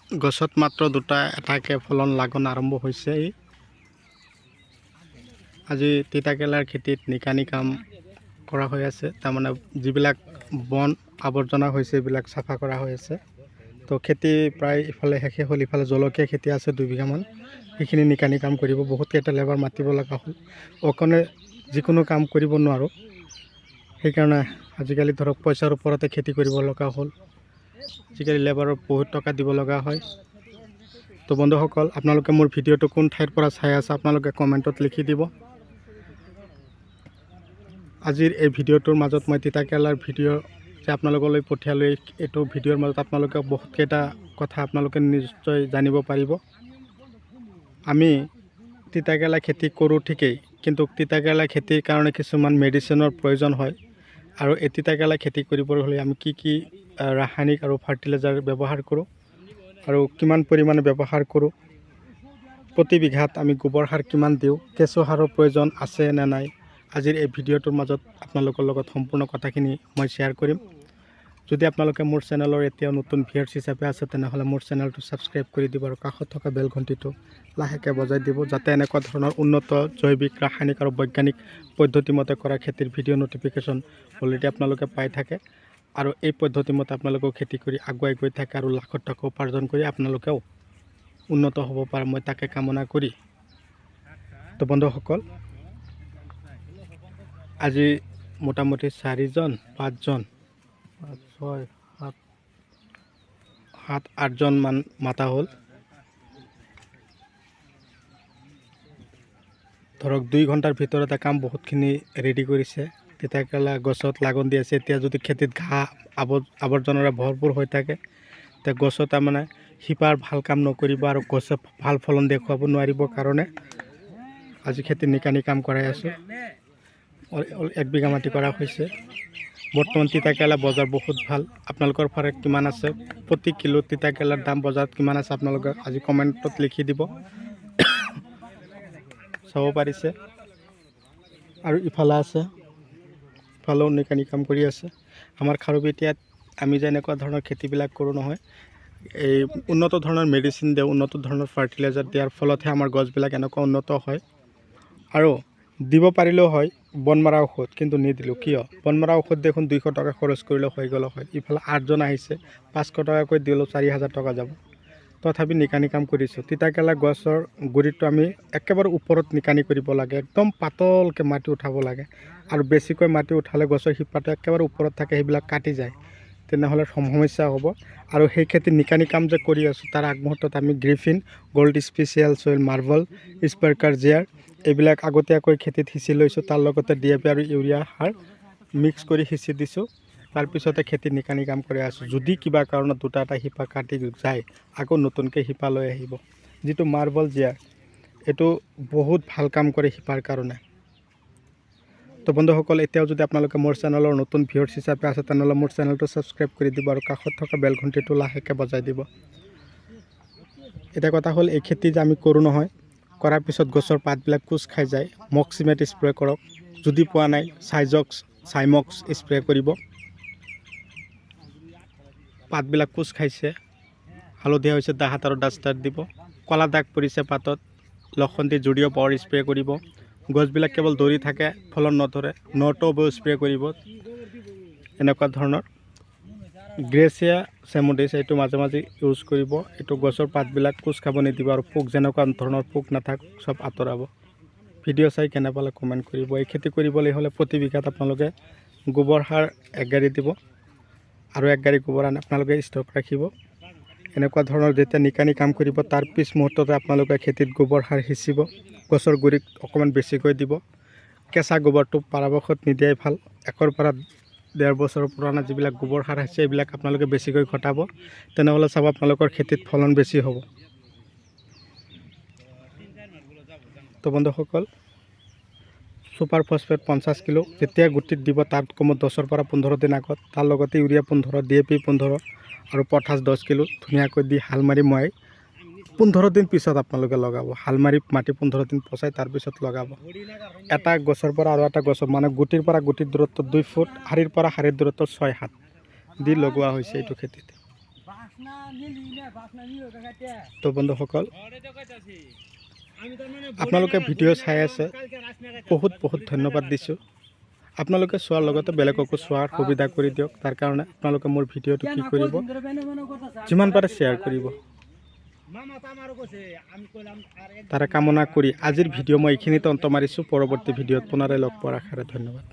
গছত মাত্ৰ দুটা এটাকে ফলন লাগন আৰম্ভ হৈছে। আজি তিতাকেৰেলাৰ খেতিত নিকানি কাম কৰা হৈ আছে। তাৰমানে যিবিলাক বন আৱৰ্জনা হৈছে এইবিলাক চাফা কৰা হৈ আছে। তো খেতি প্ৰায় ইফালে শেষে হ'ল, ইফালে জলকীয়া খেতি আছে 2 বিঘামান, সেইখিনি নিকানি কাম কৰিব। বহুতকেইটা লেবাৰ মাতিব লগা হ'ল, অকণে যিকোনো কাম কৰিব নোৱাৰোঁ। সেইকাৰণে আজিকালি ধৰক পইচাৰ ওপৰতে খেতি কৰিব লগা হ'ল। আজিকালি লেবাৰৰ বহুত টকা দিব লগা হয়। তো বন্ধুসকল, আপোনালোকে মোৰ ভিডিঅ'টো কোন ঠাইৰ পৰা চাই আছে আপোনালোকে কমেণ্টত লিখি দিব। আজিৰ এই ভিডিঅ'টোৰ মাজত মই তিতাকেৰেলাৰ ভিডিঅ' যে আপোনালোকলৈ পঠিয়ালোঁ, এইটো ভিডিঅ'ৰ মাজত আপোনালোকে বহুতকেইটা কথা আপোনালোকে নিশ্চয় জানিব পাৰিব। আমি তিতাকেৰেলা খেতি কৰোঁ ঠিকেই, কিন্তু তিতাকেৰেলা খেতিৰ কাৰণে কিছুমান মেডিচিনৰ প্ৰয়োজন হয়। আৰু এই তিতাকেৰেলা খেতি কৰিবলৈ হ'লে আমি কি ৰাসায়নিক আৰু ফাৰ্টিলাইজাৰ ব্যৱহাৰ কৰোঁ আৰু কিমান পৰিমাণে ব্যৱহাৰ কৰোঁ, প্ৰতি বিঘাত আমি গোবৰ সাৰ কিমান দিওঁ, কেঁচু সাৰৰ প্ৰয়োজন আছে নে নাই, আজিৰ এই ভিডিঅ'টোৰ মাজত আপোনালোকৰ লগত সম্পূৰ্ণ কথাখিনি মই শ্বেয়াৰ কৰিম। যদি আপোনালোকে মোৰ চেনেলৰ এতিয়াও নতুন ভিউৱাৰ্ছ হিচাপে আছে, তেনেহ'লে মোৰ চেনেলটো ছাবস্ক্ৰাইব কৰি দিব আৰু কাষত থকা বেল ঘণ্টিটো লাহেকৈ বজাই দিব, যাতে এনেকুৱা ধৰণৰ উন্নত জৈৱিক, ৰাসায়নিক আৰু বৈজ্ঞানিক পদ্ধতিমতে কৰা খেতিৰ ভিডিঅ' নটিফিকেশ্যন অলৰেডি আপোনালোকে পাই থাকে। আৰু এই পদ্ধতিমতে আপোনালোকেও খেতি কৰি আগুৱাই গৈ থাকে আৰু লাখত টকা উপাৰ্জন কৰি আপোনালোকেও উন্নত হ'ব পাৰে, মই তাকে কামনা কৰি। তো বন্ধুসকল, আজি মোটামুটি 4জন 5জন 6 7 8জন মান মাতা হ'ল। ধৰক 2 ঘণ্টাৰ ভিতৰতে কাম বহুতখিনি ৰেডি কৰিছে। তিতাকেৰেলা গছত লাগন দি আছে। এতিয়া যদি খেতিত ঘাঁহ আৱৰ্জনাৰে ভৰপূৰ হৈ থাকে, তে গছত তাৰমানে শিপাৰ ভাল কাম নকৰিব আৰু গছে ভাল ফলন দেখুৱাব নোৱাৰিব। কাৰণে আজি খেতিত নিকানি কাম কৰাই আছোঁ। 1 বিঘা মাটি কৰা হৈছে। বৰ্তমান তিতাকেৰেলা বজাৰ বহুত ভাল। আপোনালোকৰ ফালে কিমান আছে, প্ৰতি কিলো তিতাকেৰেলাৰ দাম বজাৰত কিমান আছে আপোনালোকে আজি কমেণ্টত লিখি দিব, চাব পাৰিছে। আৰু ইফালে আছে, ইফালেও নিকানি কাম কৰি আছে। আমাৰ খাৰুপেটীয়াত আমি যে এনেকুৱা ধৰণৰ খেতিবিলাক কৰোঁ নহয়, এই উন্নত ধৰণৰ মেডিচিন দিওঁ, উন্নত ধৰণৰ ফাৰ্টিলাইজাৰ দিয়াৰ ফলতহে আমাৰ গছবিলাক এনেকুৱা উন্নত হয়। আৰু দিব পাৰিলেও হয় বন মৰা ঔষধ, কিন্তু নিদিলোঁ কিয়? বন মৰা ঔষধ দেখোন 200 টকা খৰচ কৰিলে হৈ গ'ল হয়। ইফালে 8জন আহিছে, 500 টকাকৈ দিলেও 4000 টকা যাব। তথাপি নিকানি কাম কৰিছোঁ। তিতাকেৰেলা গছৰ গুৰিটো আমি একেবাৰে ওপৰত নিকানি কৰিব লাগে, একদম পাতলকৈ মাটি উঠাব লাগে। আৰু বেছিকৈ মাটি উঠালে গছৰ শিপাটো একেবাৰে ওপৰত থাকে, সেইবিলাক কাটি যায়, তেনেহ'লে সমস্যা হ'ব। আৰু সেই খেতিত নিকানি কাম যে কৰি আছোঁ, তাৰ আগমুহূৰ্তত আমি গ্ৰিফিন, গল্ড স্পেচিয়েল চইল, মাৰ্বল, স্পাৰ্কাৰ জিয়াৰ এইবিলাক আগতীয়াকৈ খেতিত সিঁচি লৈছোঁ। তাৰ লগতে DAP আৰু ইউৰিয়া সাৰ মিক্স কৰি সিঁচি দিছোঁ। তাৰপিছতে খেতিত নিকানি কাম কৰি আছোঁ। যদি কিবা কাৰণত 2টা শিপা কাটি যায়, আকৌ নতুনকৈ শিপা লৈ আহিব। যিটো মাৰ্বল জিয়াৰ, এইটো বহুত ভাল কাম কৰে শিপাৰ কাৰণে। তো বন্ধুসকল, এতিয়াও যদি আপোনালোকে মোৰ চেনেলৰ নতুন ভিউৱাৰ্ছ হিচাপে আছে, তেনেহ'লে মোৰ চেনেলটো ছাবস্ক্ৰাইব কৰি দিব আৰু কাষত থকা বেল ঘণ্টিটো লাহেকৈ বজাই দিব। এটা কথা হ'ল, এই খেতি যে আমি কৰোঁ নহয়, কৰাৰ পিছত গছৰ পাতবিলাক কোচ খাই যায়, মক্সিমেট স্প্ৰে কৰক। যদি পোৱা নাই চাইমক্স স্প্ৰে কৰিব। পাতবিলাক কোচ খাইছে, হালধীয়া হৈছে, দাহাত আৰু ডাষ্টাৰ দিব। কলা দাগ পৰিছে পাতত, লক্ষন্তি জুডিঅ' পাৱাৰ স্প্ৰে কৰিব। গছবিলাক কেৱল দৌৰি থাকে, ফলন নধৰে, নট'ব স্প্ৰে কৰিব। এনেকুৱা ধৰণৰ গ্ৰেচিয়া চেমুডিছ, এইটো মাজে মাজে ইউজ কৰিব। এইটো গছৰ পাতবিলাক কোচ খাব নিদিব আৰু পোক যেনেকুৱা ধৰণৰ পোক নাথাকক চব আঁতৰাব। ভিডিঅ' চাই কেনে পালে কমেণ্ট কৰিব। এই খেতি কৰিবলৈ হ'লে প্ৰতি বিঘাত আপোনালোকে গোবৰ সাৰ 1 গাড়ী দিব আৰু 1 গাড়ী গোবৰ আপোনালোকে ষ্টক ৰাখিব। এনেকুৱা ধৰণৰ যেতিয়া নিকানি কাম কৰিব, তাৰ পিছ মুহূৰ্ততে আপোনালোকে খেতিত গোবৰ সাৰ সিঁচিব। গছৰ গুৰিত অকণমান বেছিকৈ দিব। কেঁচা গোবৰটো পৰাপক্ষত নিদিয়াই ভাল। 1 পৰা 1.5 বছৰৰ পুৰণা যিবিলাক গোবৰ সাৰ আছে, এইবিলাক আপোনালোকে বেছিকৈ ঘটাব, তেনেহ'লে চাব আপোনালোকৰ খেতিত ফলন বেছি হ'ব। তো বন্ধুসকল, ছুপাৰ ফছফেট 50 কিলো যেতিয়া গুটিত দিব, তাত কমেও 10 পৰা 15 দিন আগত, তাৰ লগতে ইউৰিয়া 15, DAP 15 আৰু পটাছ 10 কিলো ধুনীয়াকৈ দি হাল মাৰি মই 15 দিন পিছত আপোনালোকে লগাব। হাল মাৰি মাটি 15 দিন পচাই তাৰপিছত লগাব। এটা গছৰ পৰা আৰু এটা গছৰ মানে গুটিৰ পৰা গুটিৰ দূৰত্ব 2 ফুট, শাৰীৰ পৰা শাৰীৰ দূৰত্ব 6 হাত দি লগোৱা হৈছে এইটো খেতিত। তো বন্ধুসকল আপোনালোকে ভিডিঅ' চাই আছে বহুত বহুত ধন্যবাদ দিছোঁ। আপোনালোকে চোৱাৰ লগতে বেলেগকো চোৱাৰ সুবিধা কৰি দিয়ক। তাৰ কাৰণে আপোনালোকে মোৰ ভিডিঅ'টো কি কৰিব, যিমান পাৰে শ্বেয়াৰ কৰিব। তাৰে কামনা কৰি আজিৰ ভিডিঅ' মই এইখিনিতে অন্ত মাৰিছোঁ। পৰৱৰ্তী ভিডিঅ'ত পুনৰাই লগ পোৱাৰ আশাৰে ধন্যবাদ।